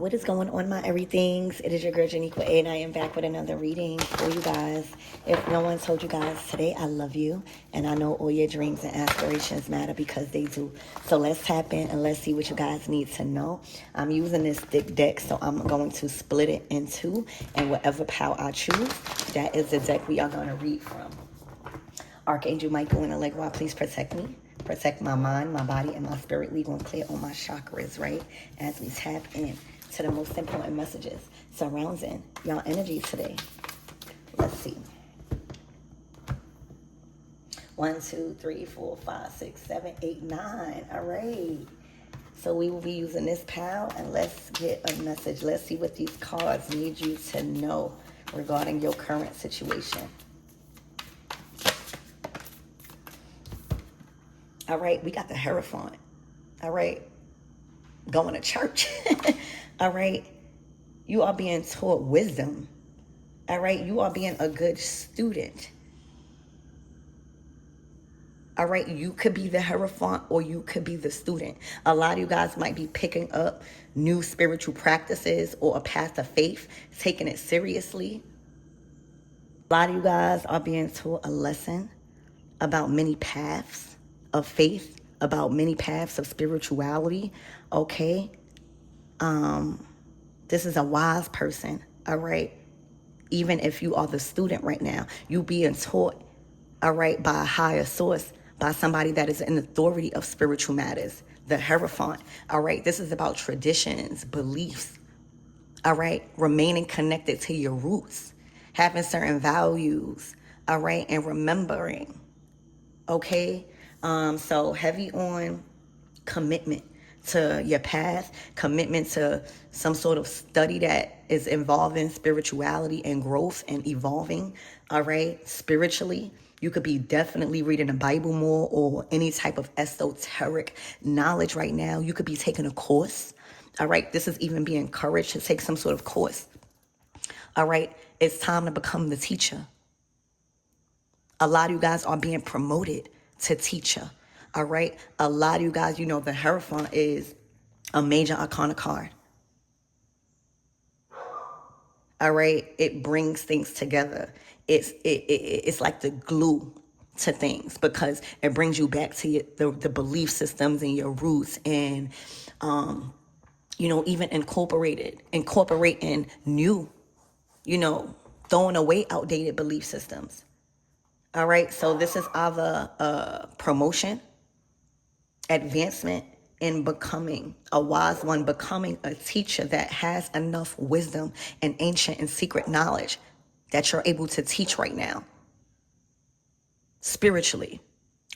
What is going on, my everythings? It is your girl Janiqua A, and I am back with another reading for you guys. If no one told you guys today, I love you, and I know all your dreams and aspirations matter because they do. So let's tap in and let's see what you guys need to know. I'm using this thick deck, so I'm going to split it in two, and whatever pile I choose, that is the deck we are going to read from. Archangel Michael and Allegra, please protect me. Protect my mind, my body, and my spirit. We're going to clear all my chakras, right? As we tap in to the most important messages surrounding y'all energy today. Let's see. 1, 2, 3, 4, 5, 6, 7, 8, 9. All right. So we will be using this pile, and let's get a message. Let's see what these cards need you to know regarding your current situation. All right, we got the Hierophant. All right, going to church. All right, you are being taught wisdom. All right, you are being a good student. All right, you could be the Hierophant or you could be the student. A lot of you guys might be picking up new spiritual practices or a path of faith, taking it seriously. A lot of you guys are being taught a lesson about many paths of faith, about many paths of spirituality, okay? This is a wise person, all right? Even if you are the student right now, you being taught, all right, by a higher source, by somebody that is in authority of spiritual matters, the Hierophant, all right? This is about traditions, beliefs, all right? Remaining connected to your roots, having certain values, all right? And remembering, okay? So heavy on commitment to your path, commitment to some sort of study that is involving spirituality and growth and evolving, all right, spiritually. You could be definitely reading the Bible more or any type of esoteric knowledge right now. You could be taking a course, all right. This is even being encouraged to take some sort of course, all right. It's time to become the teacher. A lot of you guys are being promoted to teacher, all right? A lot of you guys, you know, the Hierophant is a major arcana card, all right? It brings things together. It's like the glue to things because it brings you back to the belief systems and your roots and, you know, even incorporating new, you know, throwing away outdated belief systems. All right, so this is either a promotion, advancement in becoming a wise one, becoming a teacher that has enough wisdom and ancient and secret knowledge that you're able to teach right now, spiritually.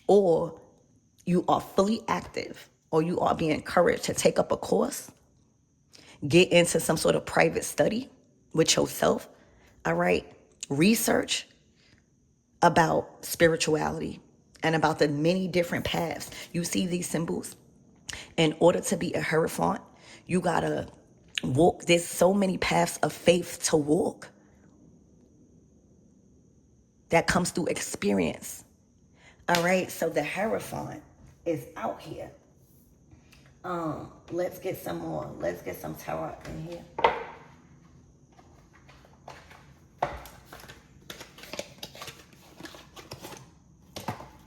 Or you are fully active, or you are being encouraged to take up a course, get into some sort of private study with yourself, all right? Research about spirituality and about the many different paths. You see these symbols? In order to be a Hierophant, you gotta walk. There's so many paths of faith to walk. That comes through experience. All right, so the Hierophant is out here. Let's get some more. Let's get some tarot in here.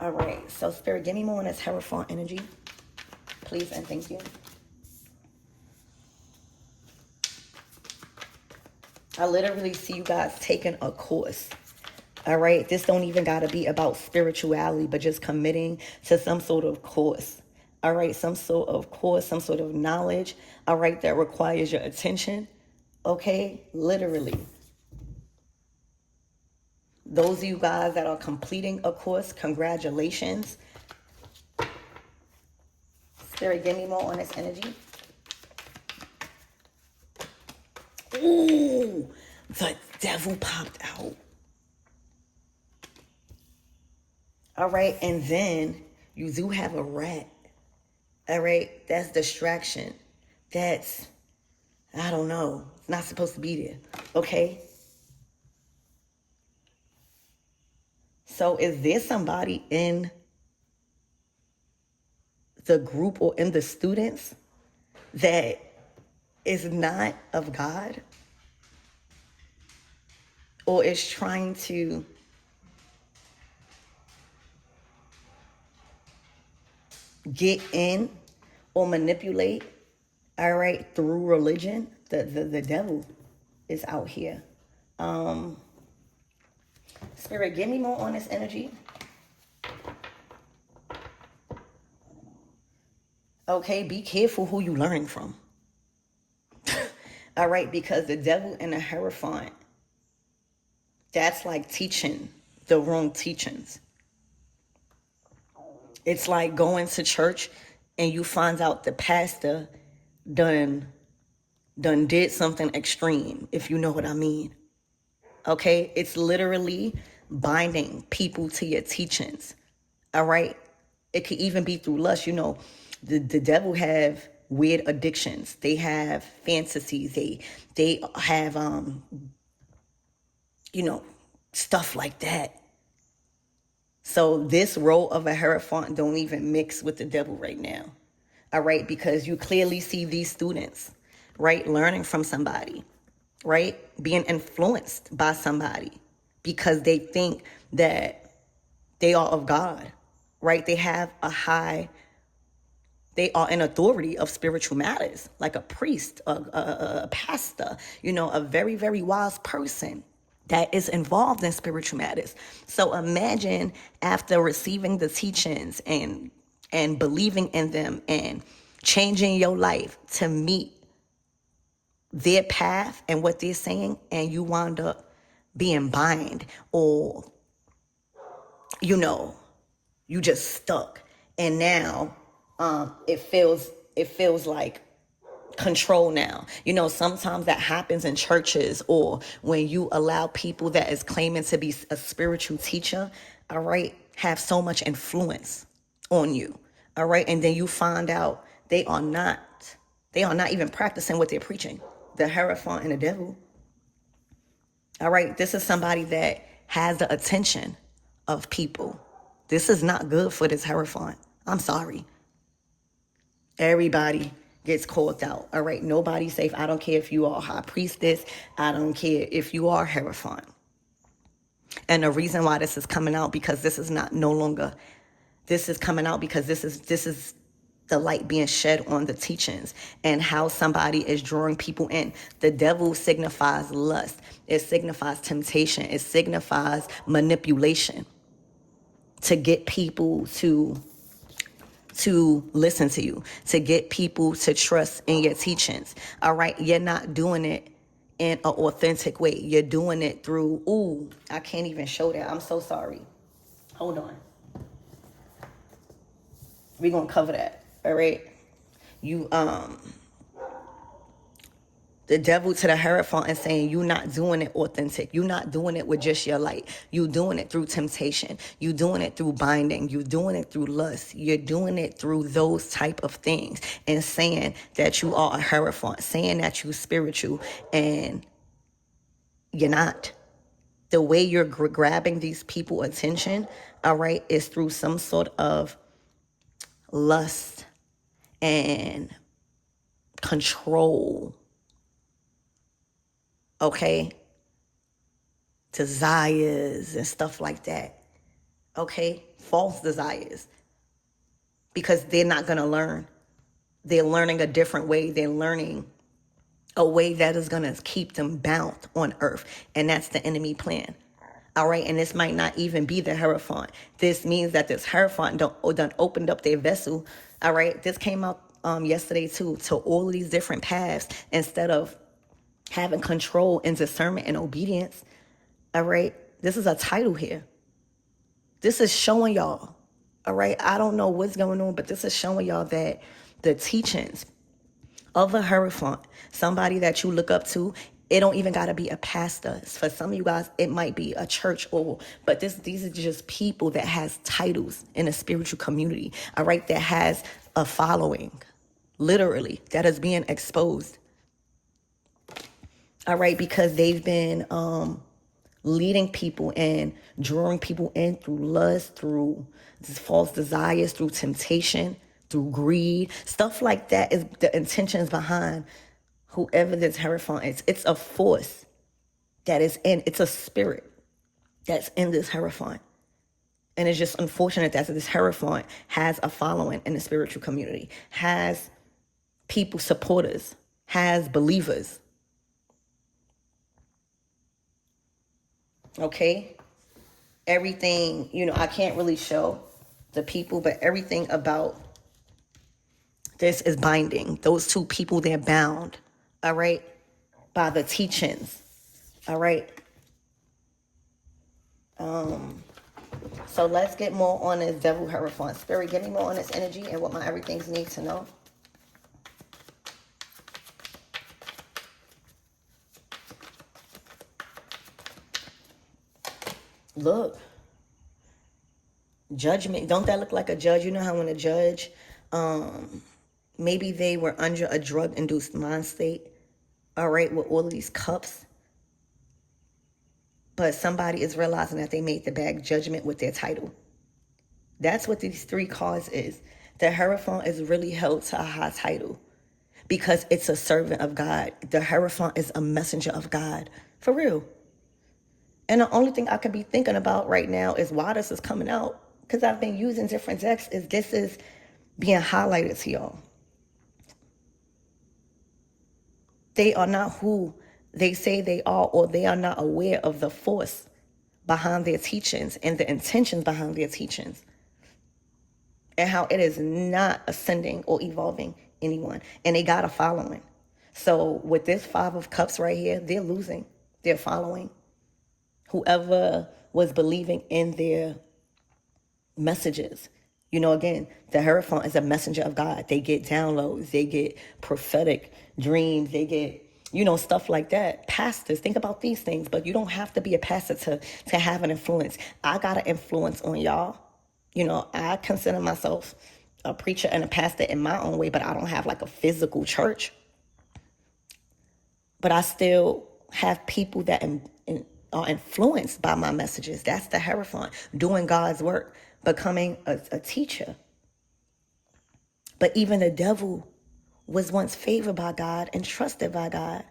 All right, so Spirit, give me more on this Hierophant energy, please and thank you. I literally see you guys taking a course. All right, this don't even got to be about spirituality, but just committing to some sort of course. All right, some sort of course, some sort of knowledge, all right, that requires your attention. Okay, literally. Those of you guys that are completing a course, congratulations. Spirit, give me more on this energy. Ooh, the devil popped out. All right, and then you do have a rat. All right, that's distraction. That's, I don't know, it's not supposed to be there, okay? So is there somebody in the group or in the students that is not of God, or is trying to get in or manipulate, all right, through religion, the devil is out here. Spirit, give me more on this energy. Okay, be careful who you learning from. All right, because the devil and the Hierophant, that's like teaching the wrong teachings. It's like going to church and you find out the pastor done did something extreme, if you know what I mean. Okay, it's literally binding people to your teachings. All right, it could even be through lust. You know, the devil have weird addictions. They have fantasies. They have you know, stuff like that. So this role of a Hierophant don't even mix with the devil right now. All right, because you clearly see these students, right, learning from somebody, right, being influenced by somebody because they think that they are of God, right? They have they are an authority of spiritual matters, like a priest, a pastor, you know, a very, very wise person that is involved in spiritual matters. So imagine after receiving the teachings and believing in them and changing your life to meet their path and what they're saying, and you wind up being bind, or, you know, you just stuck. And now it feels like control now. You know, sometimes that happens in churches, or when you allow people that is claiming to be a spiritual teacher, all right, have so much influence on you, all right, and then you find out they are not even practicing what they're preaching. The Hierophant and the devil, all right, this is somebody that has the attention of people. This is not good for this Hierophant. I'm sorry. Everybody gets called out. All right, nobody's safe. I don't care if you are high priestess. I don't care if you are Hierophant. And the reason why this is coming out, because this is not no longer. This is coming out because this is the light being shed on the teachings and how somebody is drawing people in. The devil signifies lust. It signifies temptation. It signifies manipulation to get people to listen to you, to get people to trust in your teachings. All right, you're not doing it in an authentic way. You're doing it through, ooh, I can't even show that. I'm so sorry. Hold on. We're going to cover that. All right. You, the devil to the Hierophant is saying you're not doing it authentic. You're not doing it with just your light. You're doing it through temptation. You're doing it through binding. You're doing it through lust. You're doing it through those type of things, and saying that you are a Hierophant, saying that you're spiritual, and you're not. The way you're grabbing these people attention, all right, is through some sort of lust and control. Okay, desires and stuff like that. Okay, false desires, because they're not going to learn. They're learning a different way. They're learning a way that is going to keep them bound on earth, and that's the enemy plan. All right, and this might not even be the Hierophant. This means that this Hierophant done opened up their vessel. All right, this came out yesterday too, to all of these different paths, instead of having control and discernment and obedience. All right, this is a title here. This is showing y'all, all right, I don't know what's going on, but this is showing y'all that the teachings of a Hierophant, somebody that you look up to, it don't even got to be a pastor. For some of you guys, it might be a church, but these are just people that has titles in a spiritual community, all right, that has a following, literally, that is being exposed. All right, because they've been leading people and drawing people in through lust, through false desires, through temptation, through greed. Stuff like that is the intentions behind Whoever this Hierophant is, it's a force that is in, it's a spirit that's in this Hierophant. And it's just unfortunate that this Hierophant has a following in the spiritual community, has people, supporters, has believers. Okay? Everything, I can't really show the people, but everything about this is binding. Those two people, they're bound, all right, by the teachings, all right? So let's get more on this devil Hierophant. Spirit, give me more on this energy and what my everythings need to know. Look. Judgment. Don't that look like a judge? You know how when a judge, maybe they were under a drug-induced mind state, all right, with all of these cups. But somebody is realizing that they made the bad judgment with their title. That's what these three cards is. The Hierophant is really held to a high title because it's a servant of God. The Hierophant is a messenger of God. For real. And the only thing I could be thinking about right now is why this is coming out, because I've been using different decks, is this is being highlighted to y'all. They are not who they say they are, or they are not aware of the force behind their teachings and the intentions behind their teachings, and how it is not ascending or evolving anyone. And they got a following. So with this Five of Cups right here, they're losing their following. Whoever was believing in their messages. Again, the Hierophant is a messenger of God. They get downloads. They get prophetic dreams. They get, stuff like that. Pastors, think about these things. But you don't have to be a pastor to have an influence. I got an influence on y'all. I consider myself a preacher and a pastor in my own way, but I don't have like a physical church. But I still have people that are influenced by my messages. That's the Hierophant, doing God's work, becoming a teacher. But even the devil was once favored by God and trusted by God.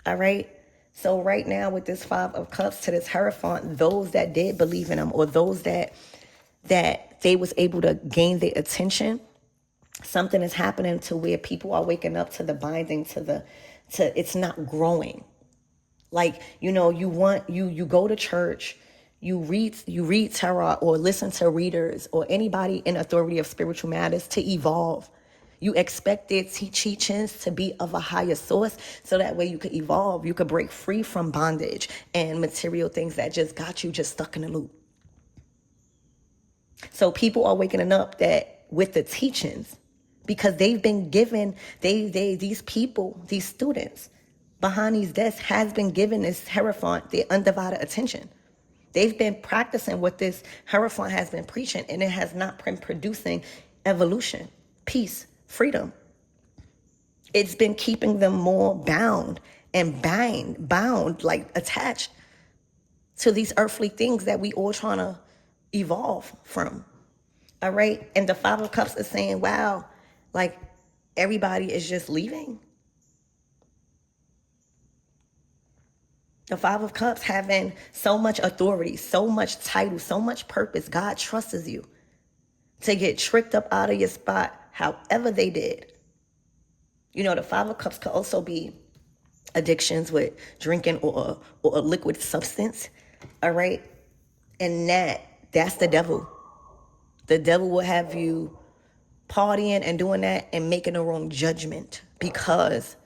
All right? So right now with this Five of Cups to this Hierophant, those that did believe in him, or those that they was able to gain their attention, something is happening to where people are waking up to the binding, to it's not growing. Like, you go to church, you read tarot or listen to readers or anybody in authority of spiritual matters to evolve. You expect their teachings to be of a higher source, so that way you could evolve. You could break free from bondage and material things that just got you just stuck in a loop. So people are waking up that with the teachings, because they've been given, these people, these students behind these desks has been given this Hierophant their undivided attention. They've been practicing what this Hierophant has been preaching, and it has not been producing evolution, peace, freedom. It's been keeping them more bound, like attached to these earthly things that we all trying to evolve from. All right? And the Five of Cups is saying, wow, like everybody is just leaving. The Five of Cups having so much authority, so much title, so much purpose. God trusts you to get tricked up out of your spot however they did. The Five of Cups could also be addictions with drinking or a liquid substance. All right? And that's the devil. The devil will have you partying and doing that and making the wrong judgment because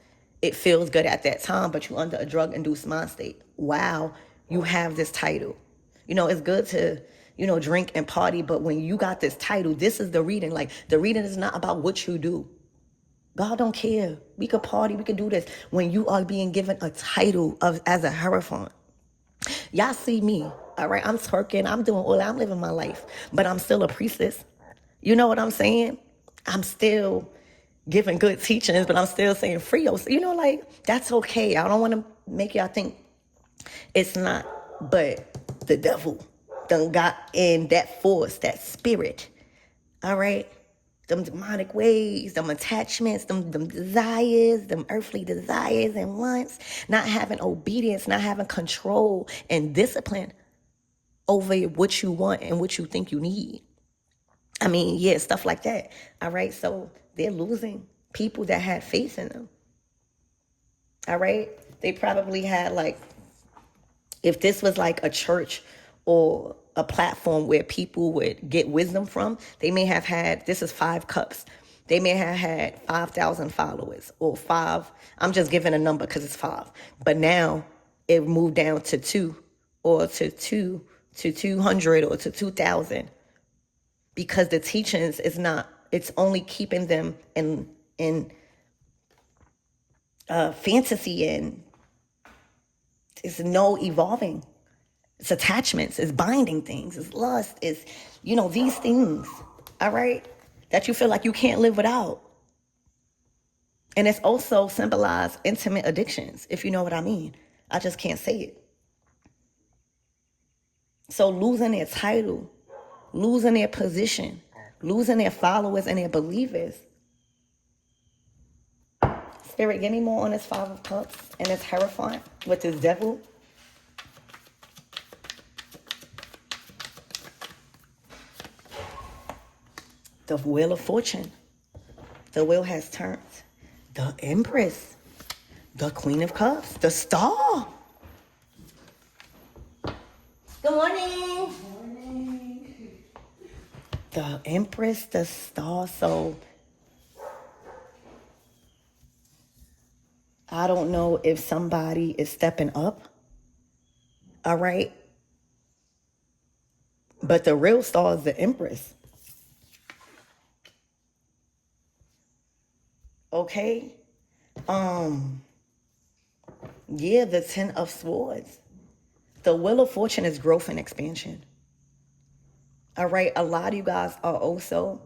it feels good at that time, but you're under a drug-induced mind state. Wow, you have this title. It's good to, drink and party, but when you got this title, this is the reading. Like, the reading is not about what you do. God don't care. We could party, we could do this. When you are being given a title as a Hierophant. Y'all see me, all right? I'm twerking, I'm doing all that, I'm living my life, but I'm still a priestess. You know what I'm saying? I'm still giving good teachings, but I'm still saying free yourself. That's okay. I don't want to make y'all think it's not, but the devil done got in that force, that spirit. All right? them demonic ways, them attachments, them desires, them earthly desires and wants, not having obedience, not having control and discipline over what you want and what you think you need. I mean, yeah, stuff like that. All right. So they're losing people that had faith in them. All right. They probably had, like, if this was like a church or a platform where people would get wisdom from, they may have had, this is 5 cups. They may have had 5,000 followers or 5. I'm just giving a number because it's 5. But now it moved down to 2 or to 200 or to 2,000, because the teachings is not, it's only keeping them in fantasy, and it's no evolving. It's attachments, it's binding things, it's lust, it's, these things, all right, that you feel like you can't live without. And it's also symbolized intimate addictions, if you know what I mean. I just can't say it. So losing their title, losing their position, losing their followers and their believers. Spirit, give me more on this 5 of Cups and this Hierophant with this devil. The Wheel of Fortune. The wheel has turned. The Empress. The Queen of Cups. The Star. Good morning. Good morning. The Empress, the Star. So I don't know if somebody is stepping up. All right. But the real star is the Empress. Okay. Yeah, the 10 of Swords. The Wheel of Fortune is growth and expansion. All right. A lot of you guys are also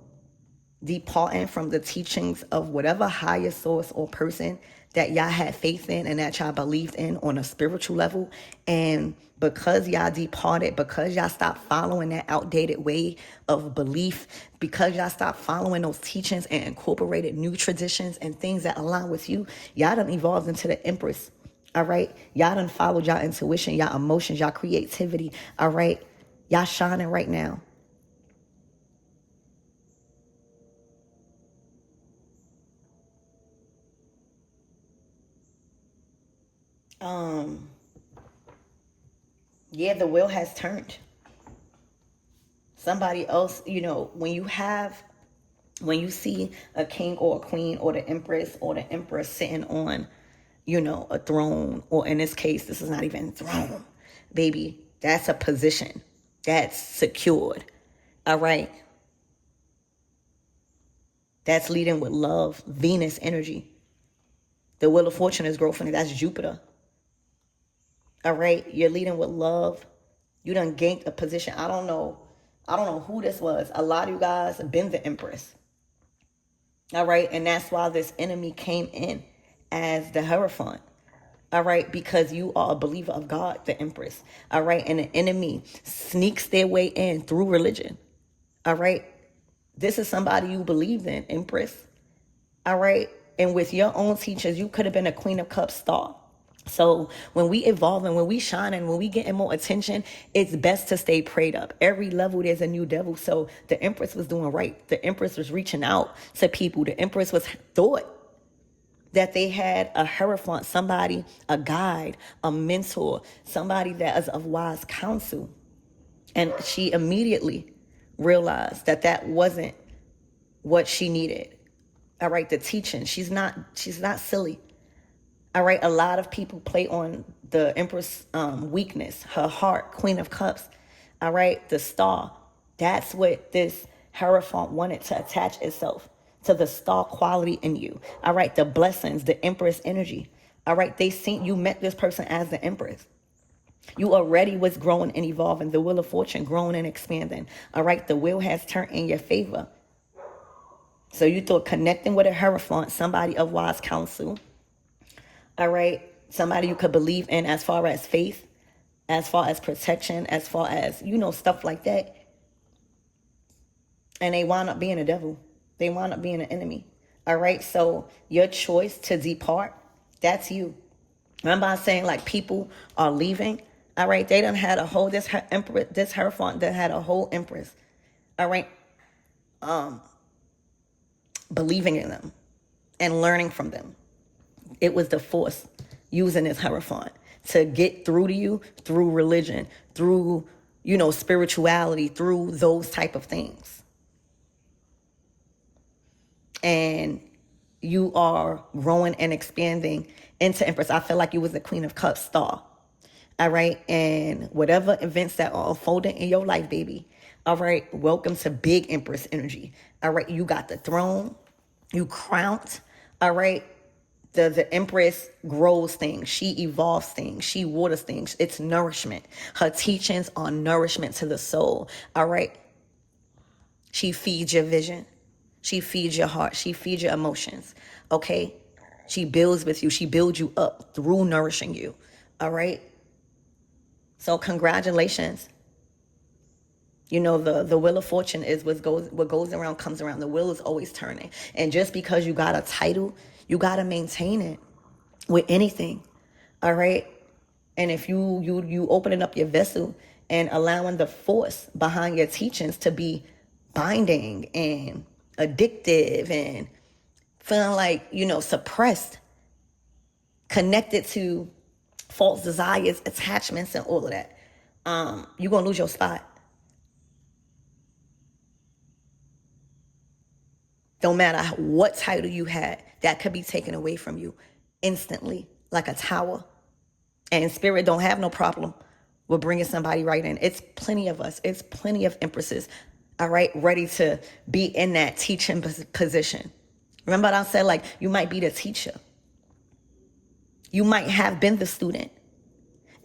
departing from the teachings of whatever higher source or person that y'all had faith in and that y'all believed in on a spiritual level. And because y'all departed, because y'all stopped following that outdated way of belief, because y'all stopped following those teachings and incorporated new traditions and things that align with you, y'all done evolved into the Empress. All right. Y'all done followed y'all intuition, y'all emotions, y'all creativity. All right. Y'all shining right now. Yeah, the wheel has turned. Somebody else, when you see a king or a queen or the empress sitting on, a throne, or in this case, this is not even a throne, baby. That's a position that's secured. All right. That's leading with love, Venus energy. The Wheel of Fortune is growth, and that's Jupiter. All right. You're leading with love. You done gained a position. I don't know who this was. A lot of you guys have been the Empress. All right. And that's why this enemy came in as the Hierophant. All right. Because you are a believer of God, the Empress. All right. And the enemy sneaks their way in through religion. All right. This is somebody you believed in, Empress. All right. And with your own teachers, you could have been a Queen of Cups star. So when we evolve and when we shine and when we getting more attention, it's best to stay prayed up. Every level, there's a new devil. So the Empress was doing right. The Empress was reaching out to people. The Empress was thought that they had a Hierophant, somebody, a guide, a mentor, somebody that is of wise counsel. And she immediately realized that that wasn't what she needed. All right, the teaching. She's not silly. All right, a lot of people play on the Empress weakness, her heart, Queen of Cups. All right, the Star. That's what this Hierophant wanted to attach itself to, the star quality in you. All right, the blessings, the Empress energy. All right, you met this person as the Empress. You already was growing and evolving. The Wheel of Fortune growing and expanding. All right, the wheel has turned in your favor. So you thought connecting with a Hierophant, somebody of wise counsel. All right. Somebody you could believe in as far as faith, as far as protection, as far as, stuff like that. And they wind up being a devil. They wind up being an enemy. All right. So your choice to depart, that's you. Remember I was saying like people are leaving. All right. They done had a whole, this Hierophant that had a whole empress. All right. Believing in them and learning from them. It was the force using this Hierophant to get through to you through religion, through, spirituality, through those type of things. And you are growing and expanding into Empress. I feel like you was the Queen of Cups star. All right. And whatever events that are unfolding in your life, baby. All right. Welcome to big Empress energy. All right. You got the throne. You crowned. All right. The Empress grows things. She evolves things. She waters things. It's nourishment. Her teachings are nourishment to the soul. All right. She feeds your vision. She feeds your heart. She feeds your emotions. Okay. She builds with you. She builds you up through nourishing you. All right. So congratulations. The wheel of fortune is what goes around comes around. The wheel is always turning. And just because you got a title, you got to maintain it with anything. All right. And if you opening up your vessel and allowing the force behind your teachings to be binding and addictive and feeling like, suppressed, connected to false desires, attachments, and all of that, you're going to lose your spot. Don't matter what title you had, that could be taken away from you instantly, like a tower. And spirit don't have no problem with bringing somebody right in. It's plenty of us. It's plenty of empresses, all right, ready to be in that teaching position. Remember what I said, like, you might be the teacher. You might have been the student.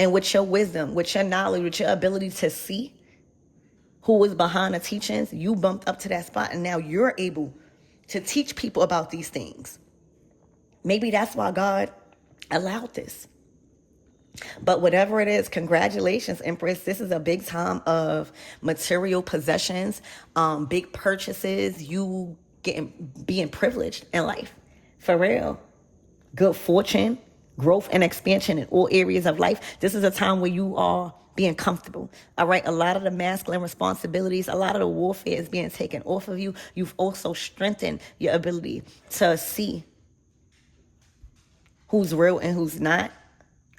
And with your wisdom, with your knowledge, with your ability to see who was behind the teachings, you bumped up to that spot. And now you're able to teach people about these things. Maybe that's why God allowed this. But whatever it is, congratulations, Empress. This is a big time of material possessions, big purchases, you being privileged in life. For real. Good fortune, growth and expansion in all areas of life. This is a time where you are being comfortable. All right. A lot of the masculine responsibilities, a lot of the warfare is being taken off of you. You've also strengthened your ability to see who's real and who's not.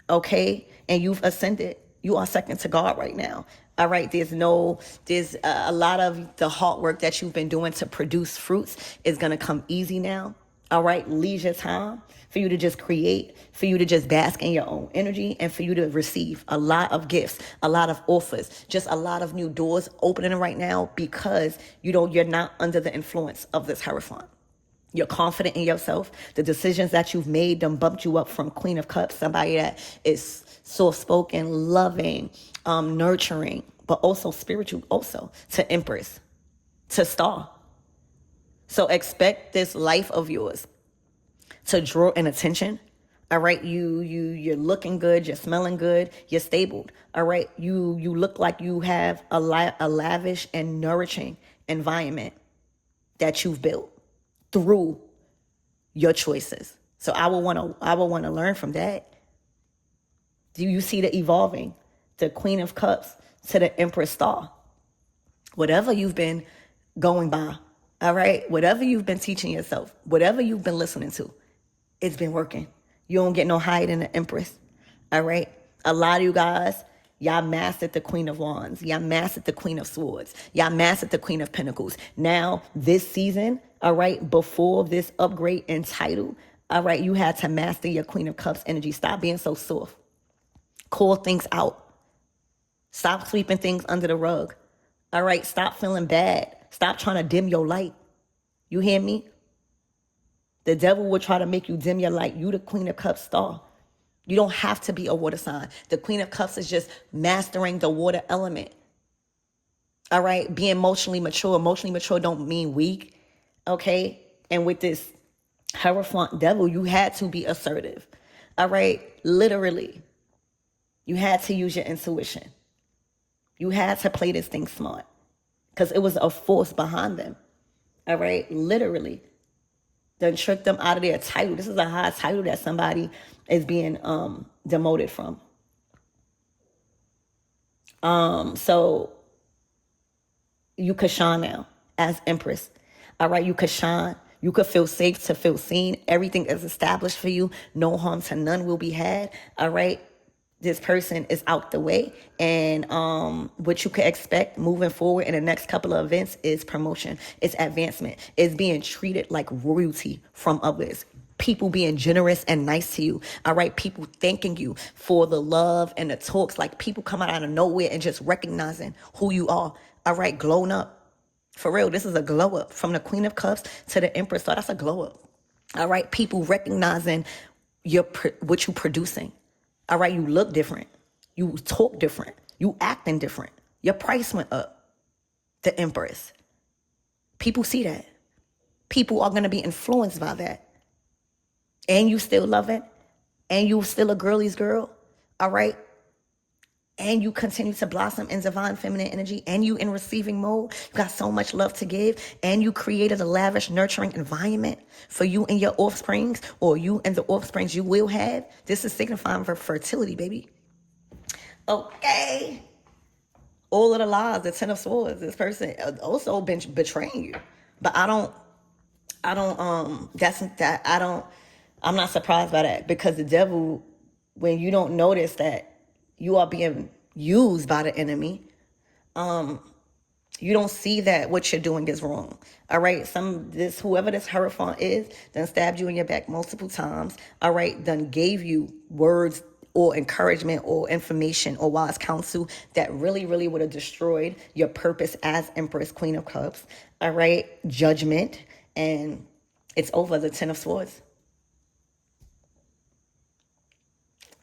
Okay. And you've ascended. You are second to God right now. All right. There's a lot of the hard work that you've been doing to produce fruits is going to come easy now. All right. Leisure time for you to just create, for you to just bask in your own energy, and for you to receive a lot of gifts, a lot of offers, just a lot of new doors opening right now because you're not under the influence of this Hierophant. You're confident in yourself. The decisions that you've made them bumped you up from Queen of Cups, somebody that is soft-spoken, loving, nurturing, but also spiritual, also to Empress, to Star. So expect this life of yours to draw in attention. All right. You're looking good. You're smelling good. You're stable. All right. You look like you have a lavish and nourishing environment that you've built through your choices. So I will want to learn from that. Do you see the evolving, the Queen of Cups to the Empress Star? Whatever you've been going by, all right, whatever you've been teaching yourself, whatever you've been listening to, it's been working. You don't get no higher than the Empress, all right? A lot of you guys, y'all mastered the Queen of Wands. Y'all mastered the Queen of Swords. Y'all mastered the Queen of Pentacles. Now, this season, all right, before this upgrade in title, all right, you had to master your Queen of Cups energy. Stop being so soft. Call things out. Stop sweeping things under the rug. All right, stop feeling bad. Stop trying to dim your light. You hear me? The devil will try to make you dim your light. You the Queen of Cups Star. You don't have to be a water sign. The Queen of Cups is just mastering the water element. All right, be emotionally mature. Emotionally mature don't mean weak, okay? And with this Hierophant devil, you had to be assertive. All right, literally. You had to use your intuition. You had to play this thing smart because it was a force behind them. All right, literally. Done tricked them out of their title. This is a high title that somebody is being demoted from. So you could shine now as Empress. All right, you could shine. You could feel safe to feel seen. Everything is established for you. No harm to none will be had. All right. This person is out the way. And what you could expect moving forward in the next couple of events is promotion. It's advancement. It's being treated like royalty from others. People being generous and nice to you. All right. People thanking you for the love and the talks. Like people coming out of nowhere and just recognizing who you are. All right. Glowing up. For real, this is a glow up from the Queen of Cups to the Empress. So that's a glow up. All right, people recognizing what you producing. All right, you look different. You talk different. You acting different. Your price went up. The Empress. People see that. People are going to be influenced by that. And you still love it. And you still a girly's girl. All right. And you continue to blossom in divine feminine energy, and you in receiving mode. You got so much love to give, and you created a lavish, nurturing environment for you and your offsprings, or you and the offsprings you will have. This is signifying for fertility, baby. Okay. All of the lies, the Ten of Swords, this person also been betraying you. But I'm not surprised by that, because the devil, when you don't notice that you are being used by the enemy, you don't see that what you're doing is wrong. All right, whoever this Hierophant is, done stabbed you in your back multiple times. All right, done gave you words or encouragement or information or wise counsel that really, really would have destroyed your purpose as Empress, Queen of Cups. All right, judgment, and it's over. The Ten of Swords.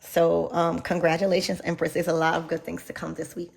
So congratulations, Empress. There's a lot of good things to come this week.